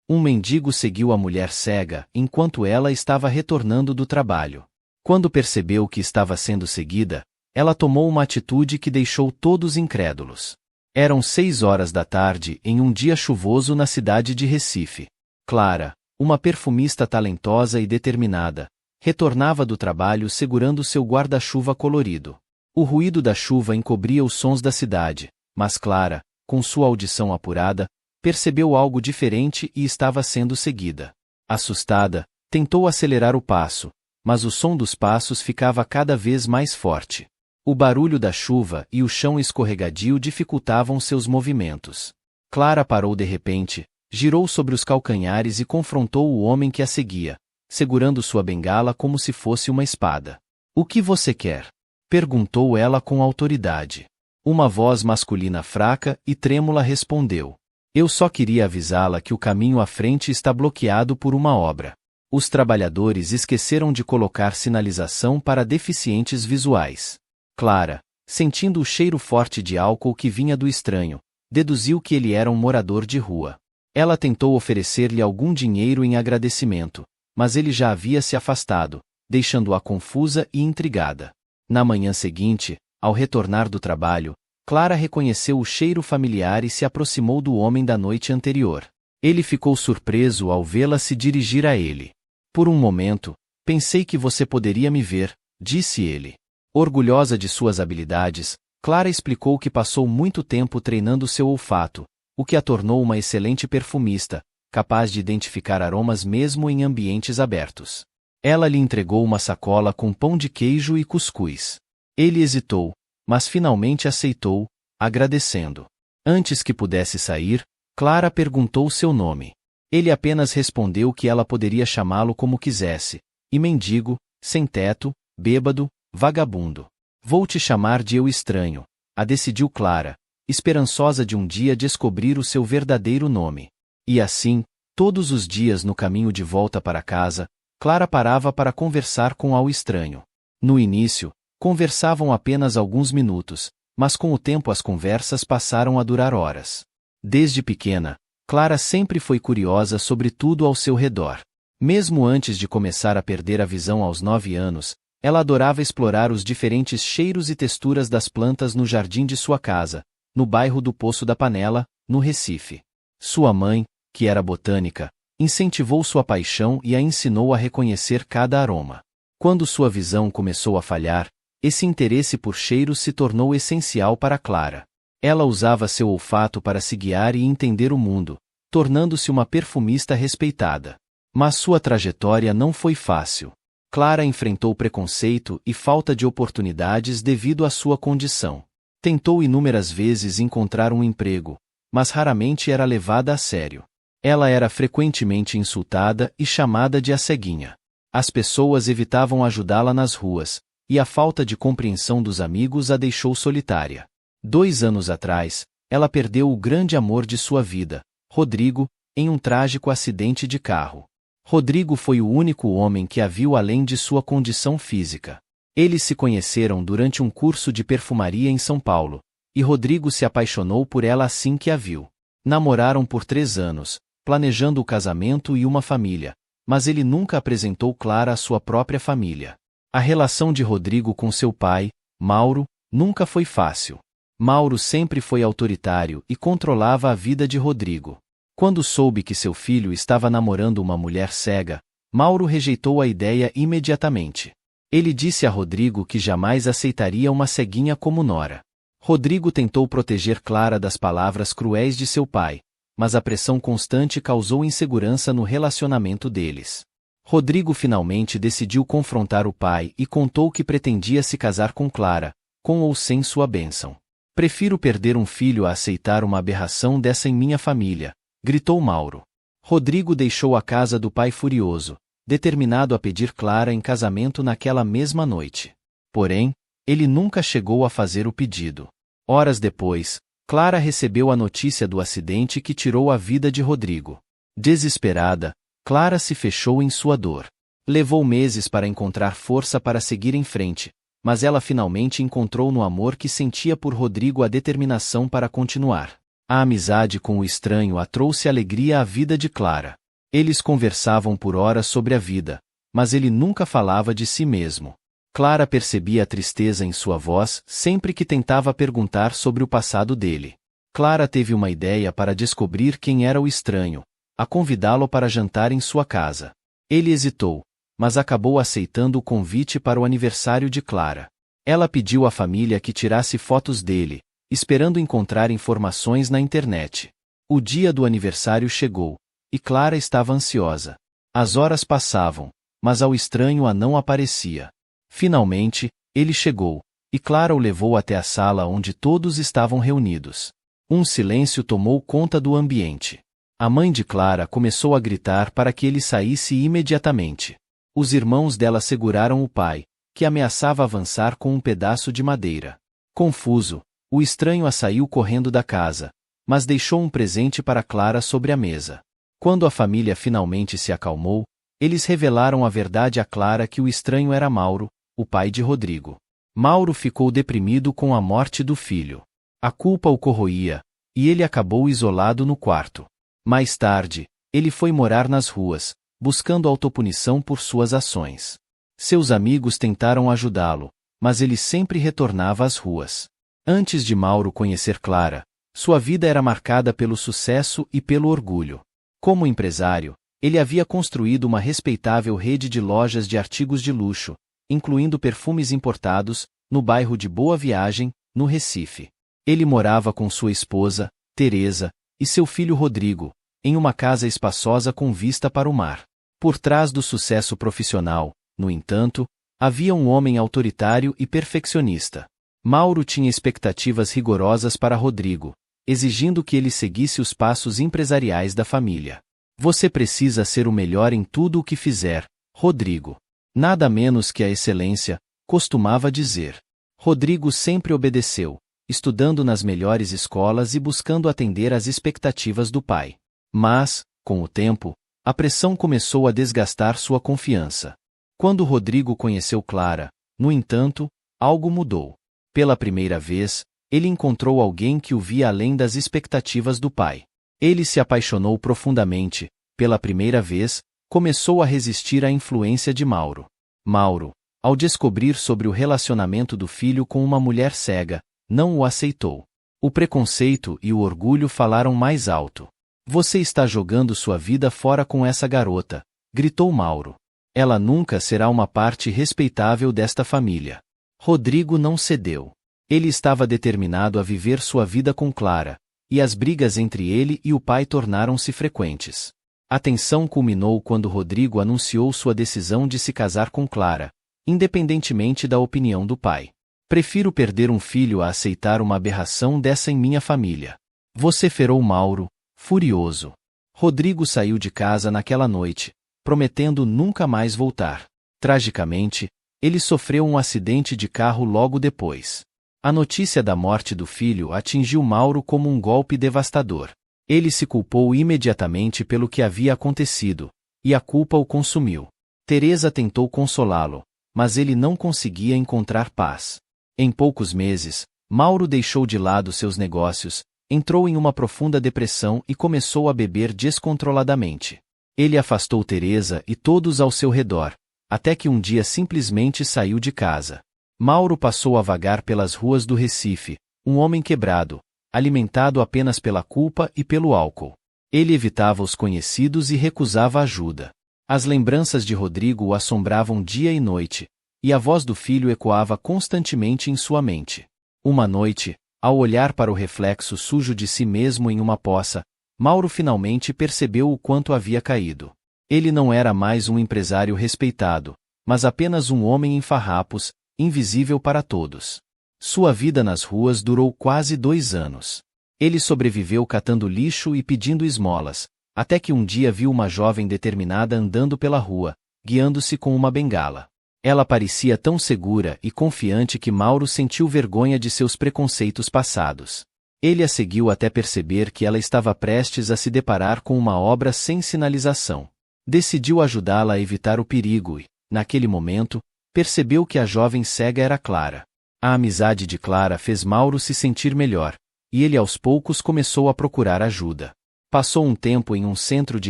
Um mendigo seguiu a mulher cega enquanto ela estava retornando do trabalho. Quando percebeu que estava sendo seguida, ela tomou uma atitude que deixou todos incrédulos. Eram 6 horas da tarde em um dia chuvoso na cidade de Recife. Clara, uma perfumista talentosa e determinada, retornava do trabalho segurando seu guarda-chuva colorido. O ruído da chuva encobria os sons da cidade, mas Clara, com sua audição apurada, percebeu algo diferente e estava sendo seguida. Assustada, tentou acelerar o passo, mas o som dos passos ficava cada vez mais forte. O barulho da chuva e o chão escorregadio dificultavam seus movimentos. Clara parou de repente, girou sobre os calcanhares e confrontou o homem que a seguia, segurando sua bengala como se fosse uma espada. "O que você quer?" perguntou ela com autoridade. Uma voz masculina fraca e trêmula respondeu: "Eu só queria avisá-la que o caminho à frente está bloqueado por uma obra. Os trabalhadores esqueceram de colocar sinalização para deficientes visuais." Clara, sentindo o cheiro forte de álcool que vinha do estranho, deduziu que ele era um morador de rua. Ela tentou oferecer-lhe algum dinheiro em agradecimento, mas ele já havia se afastado, deixando-a confusa e intrigada. Na manhã seguinte, ao retornar do trabalho, Clara reconheceu o cheiro familiar e se aproximou do homem da noite anterior. Ele ficou surpreso ao vê-la se dirigir a ele. "Por um momento, pensei que você poderia me ver", disse ele. Orgulhosa de suas habilidades, Clara explicou que passou muito tempo treinando seu olfato, o que a tornou uma excelente perfumista, capaz de identificar aromas mesmo em ambientes abertos. Ela lhe entregou uma sacola com pão de queijo e cuscuz. Ele hesitou, mas finalmente aceitou, agradecendo. Antes que pudesse sair, Clara perguntou seu nome. Ele apenas respondeu que ela poderia chamá-lo como quisesse, e mendigo, sem teto, bêbado, vagabundo. "Vou te chamar de Eu Estranho", a decidiu Clara, esperançosa de um dia descobrir o seu verdadeiro nome. E assim, todos os dias no caminho de volta para casa, Clara parava para conversar com Ao Estranho. No início, conversavam apenas alguns minutos, mas com o tempo as conversas passaram a durar horas. Desde pequena, Clara sempre foi curiosa sobre tudo ao seu redor. Mesmo antes de começar a perder a visão aos 9 anos, ela adorava explorar os diferentes cheiros e texturas das plantas no jardim de sua casa, no bairro do Poço da Panela, no Recife. Sua mãe, que era botânica, incentivou sua paixão e a ensinou a reconhecer cada aroma. Quando sua visão começou a falhar, esse interesse por cheiros se tornou essencial para Clara. Ela usava seu olfato para se guiar e entender o mundo, tornando-se uma perfumista respeitada. Mas sua trajetória não foi fácil. Clara enfrentou preconceito e falta de oportunidades devido à sua condição. Tentou inúmeras vezes encontrar um emprego, mas raramente era levada a sério. Ela era frequentemente insultada e chamada de a ceguinha. As pessoas evitavam ajudá-la nas ruas, e a falta de compreensão dos amigos a deixou solitária. 2 anos atrás, ela perdeu o grande amor de sua vida, Rodrigo, em um trágico acidente de carro. Rodrigo foi o único homem que a viu além de sua condição física. Eles se conheceram durante um curso de perfumaria em São Paulo, e Rodrigo se apaixonou por ela assim que a viu. Namoraram por 3 anos, planejando o casamento e uma família, mas ele nunca apresentou Clara à sua própria família. A relação de Rodrigo com seu pai, Mauro, nunca foi fácil. Mauro sempre foi autoritário e controlava a vida de Rodrigo. Quando soube que seu filho estava namorando uma mulher cega, Mauro rejeitou a ideia imediatamente. Ele disse a Rodrigo que jamais aceitaria uma ceguinha como nora. Rodrigo tentou proteger Clara das palavras cruéis de seu pai, mas a pressão constante causou insegurança no relacionamento deles. Rodrigo finalmente decidiu confrontar o pai e contou que pretendia se casar com Clara, com ou sem sua bênção. "Prefiro perder um filho a aceitar uma aberração dessa em minha família", gritou Mauro. Rodrigo deixou a casa do pai furioso, determinado a pedir Clara em casamento naquela mesma noite. Porém, ele nunca chegou a fazer o pedido. Horas depois, Clara recebeu a notícia do acidente que tirou a vida de Rodrigo. Desesperada, Clara se fechou em sua dor. Levou meses para encontrar força para seguir em frente, mas ela finalmente encontrou no amor que sentia por Rodrigo a determinação para continuar. A amizade com o estranho trouxe alegria à vida de Clara. Eles conversavam por horas sobre a vida, mas ele nunca falava de si mesmo. Clara percebia a tristeza em sua voz sempre que tentava perguntar sobre o passado dele. Clara teve uma ideia para descobrir quem era o estranho, a convidá-lo para jantar em sua casa. Ele hesitou, mas acabou aceitando o convite para o aniversário de Clara. Ela pediu à família que tirasse fotos dele, esperando encontrar informações na internet. O dia do aniversário chegou, e Clara estava ansiosa. As horas passavam, mas ao estranho não aparecia. Finalmente, ele chegou, e Clara o levou até a sala onde todos estavam reunidos. Um silêncio tomou conta do ambiente. A mãe de Clara começou a gritar para que ele saísse imediatamente. Os irmãos dela seguraram o pai, que ameaçava avançar com um pedaço de madeira. Confuso, o estranho saiu correndo da casa, mas deixou um presente para Clara sobre a mesa. Quando a família finalmente se acalmou, eles revelaram a verdade a Clara que o estranho era Mauro, o pai de Rodrigo. Mauro ficou deprimido com a morte do filho. A culpa o corroía, e ele acabou isolado no quarto. Mais tarde, ele foi morar nas ruas, buscando autopunição por suas ações. Seus amigos tentaram ajudá-lo, mas ele sempre retornava às ruas. Antes de Mauro conhecer Clara, sua vida era marcada pelo sucesso e pelo orgulho. Como empresário, ele havia construído uma respeitável rede de lojas de artigos de luxo, incluindo perfumes importados, no bairro de Boa Viagem, no Recife. Ele morava com sua esposa, Teresa, e seu filho Rodrigo, em uma casa espaçosa com vista para o mar. Por trás do sucesso profissional, no entanto, havia um homem autoritário e perfeccionista. Mauro tinha expectativas rigorosas para Rodrigo, exigindo que ele seguisse os passos empresariais da família. Você precisa ser o melhor em tudo o que fizer, Rodrigo. Nada menos que a excelência, costumava dizer. Rodrigo sempre obedeceu, estudando nas melhores escolas e buscando atender às expectativas do pai. Mas, com o tempo, a pressão começou a desgastar sua confiança. Quando Rodrigo conheceu Clara, no entanto, algo mudou. Pela primeira vez, ele encontrou alguém que o via além das expectativas do pai. Ele se apaixonou profundamente, pela primeira vez, começou a resistir à influência de Mauro. Mauro, ao descobrir sobre o relacionamento do filho com uma mulher cega, não o aceitou. O preconceito e o orgulho falaram mais alto. Você está jogando sua vida fora com essa garota, gritou Mauro. Ela nunca será uma parte respeitável desta família. Rodrigo não cedeu. Ele estava determinado a viver sua vida com Clara, e as brigas entre ele e o pai tornaram-se frequentes. A tensão culminou quando Rodrigo anunciou sua decisão de se casar com Clara, independentemente da opinião do pai. Prefiro perder um filho a aceitar uma aberração dessa em minha família. Vociferou Mauro, furioso. Rodrigo saiu de casa naquela noite, prometendo nunca mais voltar. Tragicamente, ele sofreu um acidente de carro logo depois. A notícia da morte do filho atingiu Mauro como um golpe devastador. Ele se culpou imediatamente pelo que havia acontecido, e a culpa o consumiu. Teresa tentou consolá-lo, mas ele não conseguia encontrar paz. Em poucos meses, Mauro deixou de lado seus negócios, entrou em uma profunda depressão e começou a beber descontroladamente. Ele afastou Teresa e todos ao seu redor, até que um dia simplesmente saiu de casa. Mauro passou a vagar pelas ruas do Recife, um homem quebrado, alimentado apenas pela culpa e pelo álcool. Ele evitava os conhecidos e recusava ajuda. As lembranças de Rodrigo o assombravam dia e noite, e a voz do filho ecoava constantemente em sua mente. Uma noite, ao olhar para o reflexo sujo de si mesmo em uma poça, Mauro finalmente percebeu o quanto havia caído. Ele não era mais um empresário respeitado, mas apenas um homem em farrapos, invisível para todos. Sua vida nas ruas durou quase 2 anos. Ele sobreviveu catando lixo e pedindo esmolas, até que um dia viu uma jovem determinada andando pela rua, guiando-se com uma bengala. Ela parecia tão segura e confiante que Mauro sentiu vergonha de seus preconceitos passados. Ele a seguiu até perceber que ela estava prestes a se deparar com uma obra sem sinalização. Decidiu ajudá-la a evitar o perigo e, naquele momento, percebeu que a jovem cega era Clara. A amizade de Clara fez Mauro se sentir melhor, e ele aos poucos começou a procurar ajuda. Passou um tempo em um centro de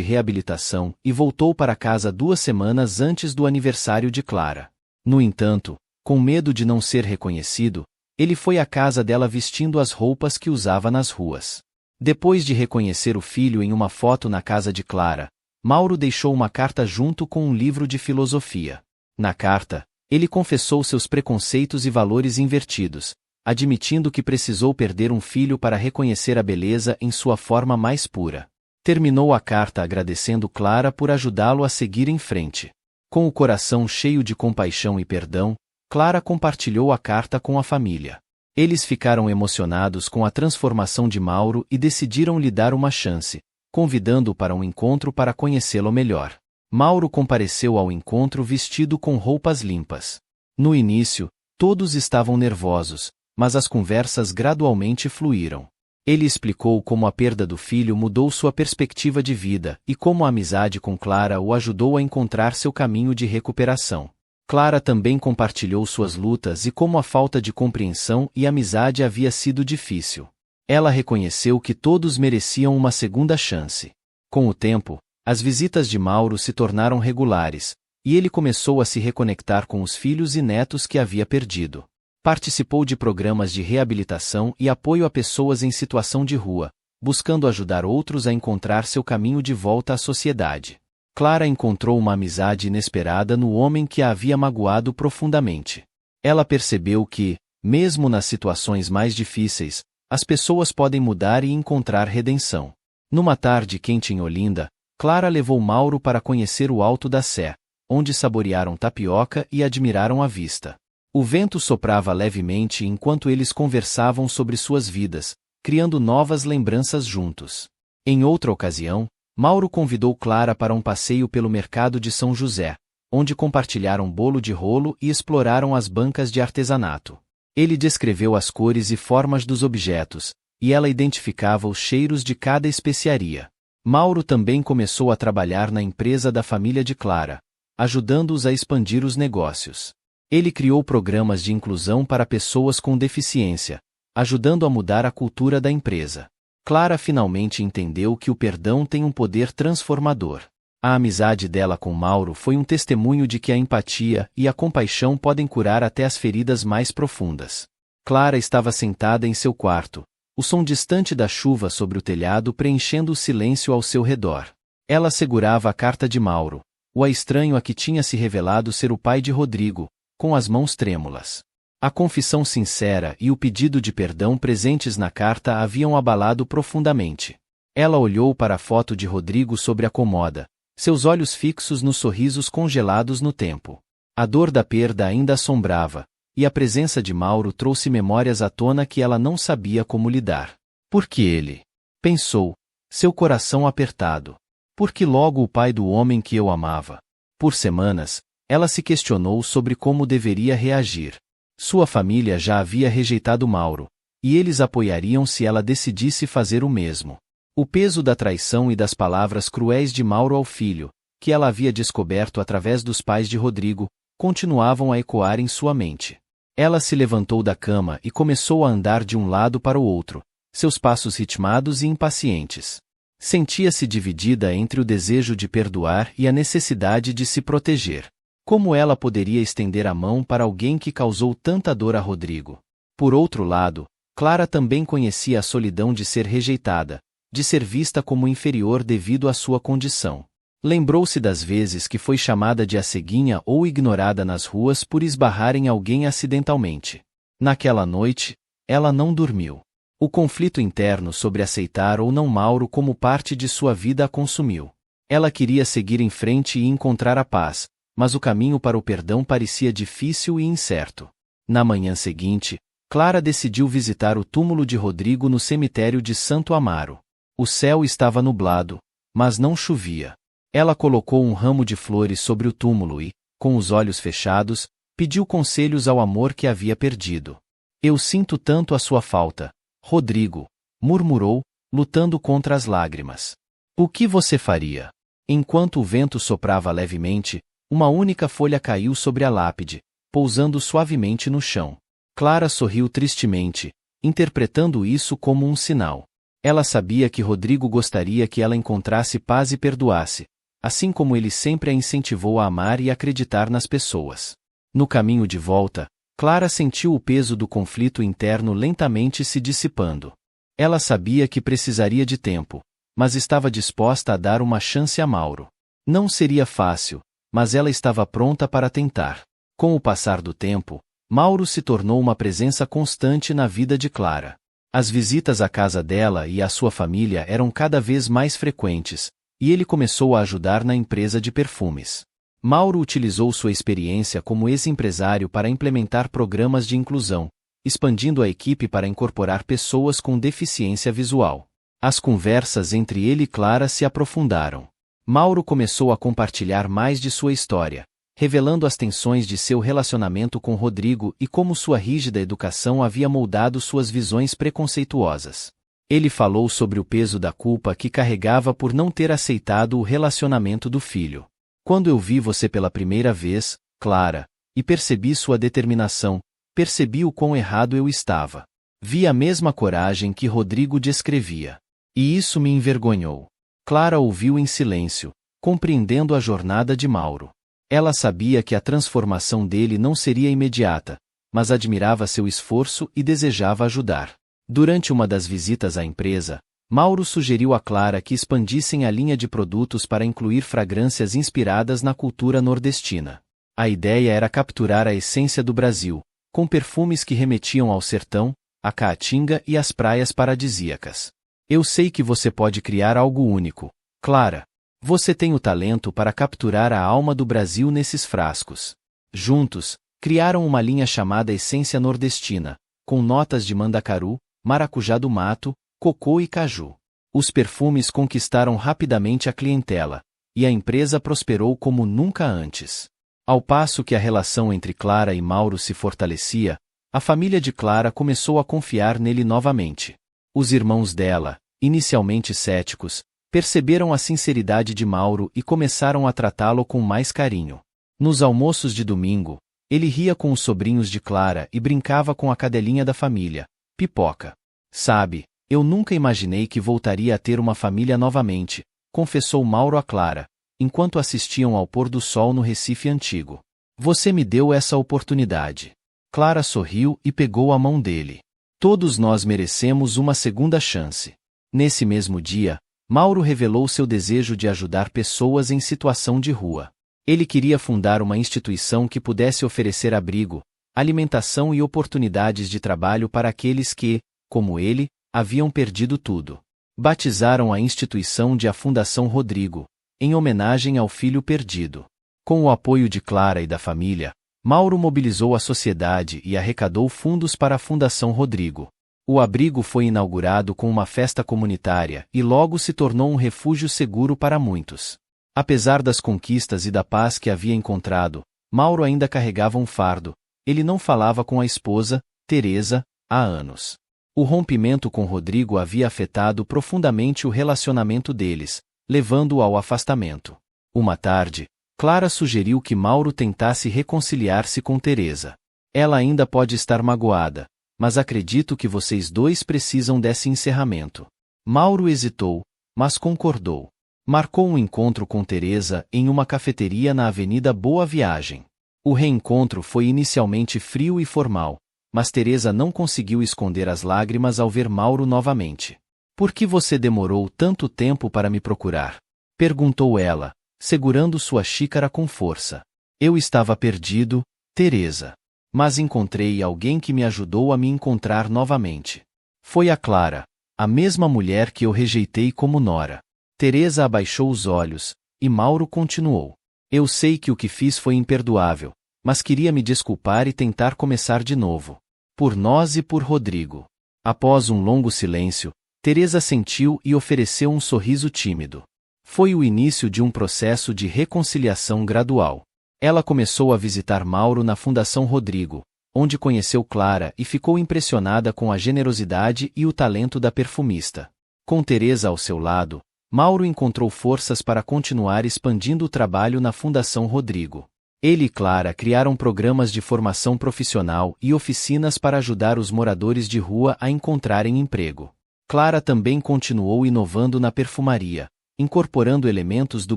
reabilitação e voltou para casa 2 semanas antes do aniversário de Clara. No entanto, com medo de não ser reconhecido, ele foi à casa dela vestindo as roupas que usava nas ruas. Depois de reconhecer o filho em uma foto na casa de Clara, Mauro deixou uma carta junto com um livro de filosofia. Na carta, ele confessou seus preconceitos e valores invertidos, admitindo que precisou perder um filho para reconhecer a beleza em sua forma mais pura. Terminou a carta agradecendo Clara por ajudá-lo a seguir em frente. Com o coração cheio de compaixão e perdão, Clara compartilhou a carta com a família. Eles ficaram emocionados com a transformação de Mauro e decidiram lhe dar uma chance, convidando-o para um encontro para conhecê-lo melhor. Mauro compareceu ao encontro vestido com roupas limpas. No início, todos estavam nervosos, mas as conversas gradualmente fluíram. Ele explicou como a perda do filho mudou sua perspectiva de vida e como a amizade com Clara o ajudou a encontrar seu caminho de recuperação. Clara também compartilhou suas lutas e como a falta de compreensão e amizade havia sido difícil. Ela reconheceu que todos mereciam uma segunda chance. Com o tempo, as visitas de Mauro se tornaram regulares, e ele começou a se reconectar com os filhos e netos que havia perdido. Participou de programas de reabilitação e apoio a pessoas em situação de rua, buscando ajudar outros a encontrar seu caminho de volta à sociedade. Clara encontrou uma amizade inesperada no homem que a havia magoado profundamente. Ela percebeu que, mesmo nas situações mais difíceis, as pessoas podem mudar e encontrar redenção. Numa tarde quente em Olinda, Clara levou Mauro para conhecer o Alto da Sé, onde saborearam tapioca e admiraram a vista. O vento soprava levemente enquanto eles conversavam sobre suas vidas, criando novas lembranças juntos. Em outra ocasião, Mauro convidou Clara para um passeio pelo mercado de São José, onde compartilharam bolo de rolo e exploraram as bancas de artesanato. Ele descreveu as cores e formas dos objetos, e ela identificava os cheiros de cada especiaria. Mauro também começou a trabalhar na empresa da família de Clara, ajudando-os a expandir os negócios. Ele criou programas de inclusão para pessoas com deficiência, ajudando a mudar a cultura da empresa. Clara finalmente entendeu que o perdão tem um poder transformador. A amizade dela com Mauro foi um testemunho de que a empatia e a compaixão podem curar até as feridas mais profundas. Clara estava sentada em seu quarto, o som distante da chuva sobre o telhado preenchendo o silêncio ao seu redor. Ela segurava a carta de Mauro, o estranho a que tinha se revelado ser o pai de Rodrigo, com as mãos trêmulas. A confissão sincera e o pedido de perdão presentes na carta a haviam abalado profundamente. Ela olhou para a foto de Rodrigo sobre a cômoda, seus olhos fixos nos sorrisos congelados no tempo. A dor da perda ainda assombrava, e a presença de Mauro trouxe memórias à tona que ela não sabia como lidar. Por que ele? Pensou, seu coração apertado. Por que logo o pai do homem que eu amava? Por semanas, ela se questionou sobre como deveria reagir. Sua família já havia rejeitado Mauro, e eles apoiariam se ela decidisse fazer o mesmo. O peso da traição e das palavras cruéis de Mauro ao filho, que ela havia descoberto através dos pais de Rodrigo, continuavam a ecoar em sua mente. Ela se levantou da cama e começou a andar de um lado para o outro, seus passos ritmados e impacientes. Sentia-se dividida entre o desejo de perdoar e a necessidade de se proteger. Como ela poderia estender a mão para alguém que causou tanta dor a Rodrigo? Por outro lado, Clara também conhecia a solidão de ser rejeitada, de ser vista como inferior devido à sua condição. Lembrou-se das vezes que foi chamada de a ceguinha ou ignorada nas ruas por esbarrar em alguém acidentalmente. Naquela noite, ela não dormiu. O conflito interno sobre aceitar ou não Mauro como parte de sua vida a consumiu. Ela queria seguir em frente e encontrar a paz, mas o caminho para o perdão parecia difícil e incerto. Na manhã seguinte, Clara decidiu visitar o túmulo de Rodrigo no cemitério de Santo Amaro. O céu estava nublado, mas não chovia. Ela colocou um ramo de flores sobre o túmulo e, com os olhos fechados, pediu conselhos ao amor que havia perdido. Eu sinto tanto a sua falta, Rodrigo, murmurou, lutando contra as lágrimas. O que você faria? Enquanto o vento soprava levemente, uma única folha caiu sobre a lápide, pousando suavemente no chão. Clara sorriu tristemente, interpretando isso como um sinal. Ela sabia que Rodrigo gostaria que ela encontrasse paz e perdoasse, assim como ele sempre a incentivou a amar e acreditar nas pessoas. No caminho de volta, Clara sentiu o peso do conflito interno lentamente se dissipando. Ela sabia que precisaria de tempo, mas estava disposta a dar uma chance a Mauro. Não seria fácil, mas ela estava pronta para tentar. Com o passar do tempo, Mauro se tornou uma presença constante na vida de Clara. As visitas à casa dela e à sua família eram cada vez mais frequentes, e ele começou a ajudar na empresa de perfumes. Mauro utilizou sua experiência como ex-empresário para implementar programas de inclusão, expandindo a equipe para incorporar pessoas com deficiência visual. As conversas entre ele e Clara se aprofundaram. Mauro começou a compartilhar mais de sua história, revelando as tensões de seu relacionamento com Rodrigo e como sua rígida educação havia moldado suas visões preconceituosas. Ele falou sobre o peso da culpa que carregava por não ter aceitado o relacionamento do filho. Quando eu vi você pela primeira vez, Clara, e percebi sua determinação, percebi o quão errado eu estava. Vi a mesma coragem que Rodrigo descrevia. E isso me envergonhou. Clara ouviu em silêncio, compreendendo a jornada de Mauro. Ela sabia que a transformação dele não seria imediata, mas admirava seu esforço e desejava ajudar. Durante uma das visitas à empresa, Mauro sugeriu a Clara que expandissem a linha de produtos para incluir fragrâncias inspiradas na cultura nordestina. A ideia era capturar a essência do Brasil, com perfumes que remetiam ao sertão, à caatinga e às praias paradisíacas. Eu sei que você pode criar algo único, Clara. Você tem o talento para capturar a alma do Brasil nesses frascos. Juntos, criaram uma linha chamada Essência Nordestina, com notas de mandacaru, maracujá do mato, cocô e caju. Os perfumes conquistaram rapidamente a clientela, e a empresa prosperou como nunca antes. Ao passo que a relação entre Clara e Mauro se fortalecia, a família de Clara começou a confiar nele novamente. Os irmãos dela, inicialmente céticos, perceberam a sinceridade de Mauro e começaram a tratá-lo com mais carinho. Nos almoços de domingo, ele ria com os sobrinhos de Clara e brincava com a cadelinha da família, Pipoca. Sabe, eu nunca imaginei que voltaria a ter uma família novamente, confessou Mauro a Clara, enquanto assistiam ao pôr do sol no Recife antigo. Você me deu essa oportunidade. Clara sorriu e pegou a mão dele. Todos nós merecemos uma segunda chance. Nesse mesmo dia, Mauro revelou seu desejo de ajudar pessoas em situação de rua. Ele queria fundar uma instituição que pudesse oferecer abrigo, alimentação e oportunidades de trabalho para aqueles que, como ele, haviam perdido tudo. Batizaram a instituição de a Fundação Rodrigo, em homenagem ao filho perdido. Com o apoio de Clara e da família, Mauro mobilizou a sociedade e arrecadou fundos para a Fundação Rodrigo. O abrigo foi inaugurado com uma festa comunitária e logo se tornou um refúgio seguro para muitos. Apesar das conquistas e da paz que havia encontrado, Mauro ainda carregava um fardo. Ele não falava com a esposa, Teresa, há anos. O rompimento com Rodrigo havia afetado profundamente o relacionamento deles, levando-o ao afastamento. Uma tarde, Clara sugeriu que Mauro tentasse reconciliar-se com Teresa. Ela ainda pode estar magoada, mas acredito que vocês dois precisam desse encerramento. Mauro hesitou, mas concordou. Marcou um encontro com Teresa em uma cafeteria na Avenida Boa Viagem. O reencontro foi inicialmente frio e formal, mas Teresa não conseguiu esconder as lágrimas ao ver Mauro novamente. Por que você demorou tanto tempo para me procurar? Perguntou ela, segurando sua xícara com força. Eu estava perdido, Teresa. Mas encontrei alguém que me ajudou a me encontrar novamente. Foi a Clara, a mesma mulher que eu rejeitei como nora. Teresa abaixou os olhos, e Mauro continuou. Eu sei que o que fiz foi imperdoável, mas queria me desculpar e tentar começar de novo. Por nós e por Rodrigo. Após um longo silêncio, Teresa sentiu e ofereceu um sorriso tímido. Foi o início de um processo de reconciliação gradual. Ela começou a visitar Mauro na Fundação Rodrigo, onde conheceu Clara e ficou impressionada com a generosidade e o talento da perfumista. Com Teresa ao seu lado, Mauro encontrou forças para continuar expandindo o trabalho na Fundação Rodrigo. Ele e Clara criaram programas de formação profissional e oficinas para ajudar os moradores de rua a encontrarem emprego. Clara também continuou inovando na perfumaria, incorporando elementos do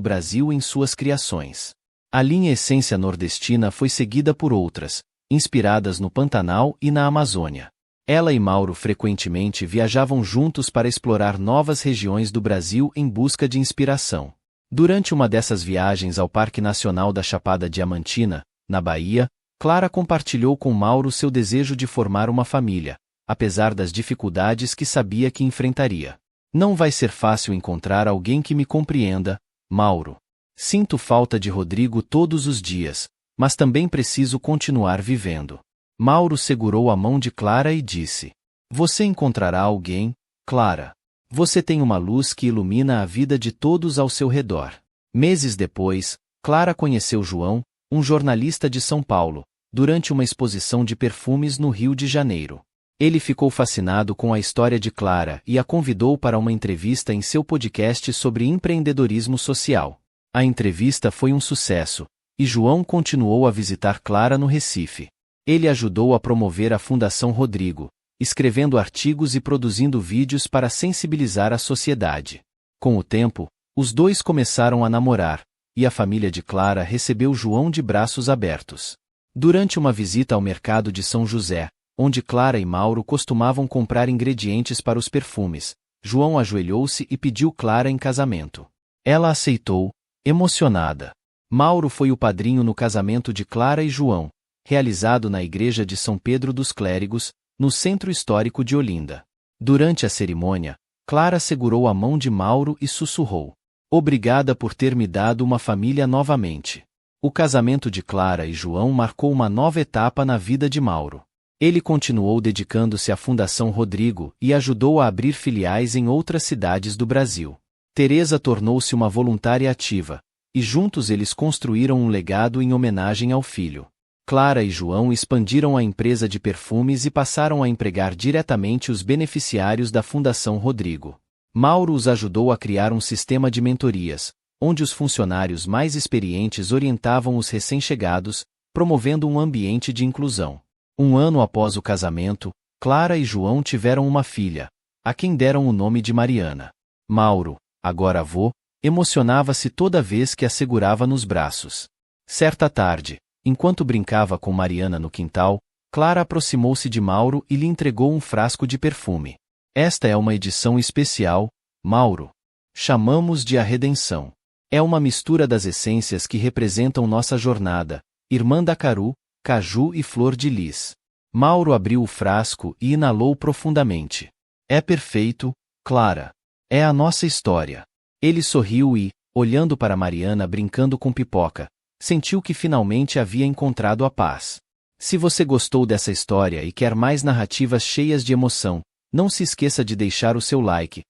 Brasil em suas criações. A linha Essência Nordestina foi seguida por outras, inspiradas no Pantanal e na Amazônia. Ela e Mauro frequentemente viajavam juntos para explorar novas regiões do Brasil em busca de inspiração. Durante uma dessas viagens ao Parque Nacional da Chapada Diamantina, na Bahia, Clara compartilhou com Mauro seu desejo de formar uma família, apesar das dificuldades que sabia que enfrentaria. Não vai ser fácil encontrar alguém que me compreenda, Mauro. Sinto falta de Rodrigo todos os dias, mas também preciso continuar vivendo. Mauro segurou a mão de Clara e disse: Você encontrará alguém, Clara. Você tem uma luz que ilumina a vida de todos ao seu redor. Meses depois, Clara conheceu João, um jornalista de São Paulo, durante uma exposição de perfumes no Rio de Janeiro. Ele ficou fascinado com a história de Clara e a convidou para uma entrevista em seu podcast sobre empreendedorismo social. A entrevista foi um sucesso, e João continuou a visitar Clara no Recife. Ele ajudou a promover a Fundação Rodrigo, escrevendo artigos e produzindo vídeos para sensibilizar a sociedade. Com o tempo, os dois começaram a namorar, e a família de Clara recebeu João de braços abertos. Durante uma visita ao mercado de São José, onde Clara e Mauro costumavam comprar ingredientes para os perfumes, João ajoelhou-se e pediu Clara em casamento. Ela aceitou, emocionada. Mauro foi o padrinho no casamento de Clara e João, realizado na igreja de São Pedro dos Clérigos, no centro histórico de Olinda. Durante a cerimônia, Clara segurou a mão de Mauro e sussurrou: Obrigada por ter me dado uma família novamente. O casamento de Clara e João marcou uma nova etapa na vida de Mauro. Ele continuou dedicando-se à Fundação Rodrigo e ajudou a abrir filiais em outras cidades do Brasil. Teresa tornou-se uma voluntária ativa, e juntos eles construíram um legado em homenagem ao filho. Clara e João expandiram a empresa de perfumes e passaram a empregar diretamente os beneficiários da Fundação Rodrigo. Mauro os ajudou a criar um sistema de mentorias, onde os funcionários mais experientes orientavam os recém-chegados, promovendo um ambiente de inclusão. Um ano após o casamento, Clara e João tiveram uma filha, a quem deram o nome de Mariana. Mauro, agora avô, emocionava-se toda vez que a segurava nos braços. Certa tarde, enquanto brincava com Mariana no quintal, Clara aproximou-se de Mauro e lhe entregou um frasco de perfume. Esta é uma edição especial, Mauro. Chamamos de A Redenção. É uma mistura das essências que representam nossa jornada, irmã da Caru, caju e flor de lis. Mauro abriu o frasco e inalou profundamente. É perfeito, Clara. É a nossa história. Ele sorriu e, olhando para Mariana brincando com pipoca, sentiu que finalmente havia encontrado a paz. Se você gostou dessa história e quer mais narrativas cheias de emoção, não se esqueça de deixar o seu like,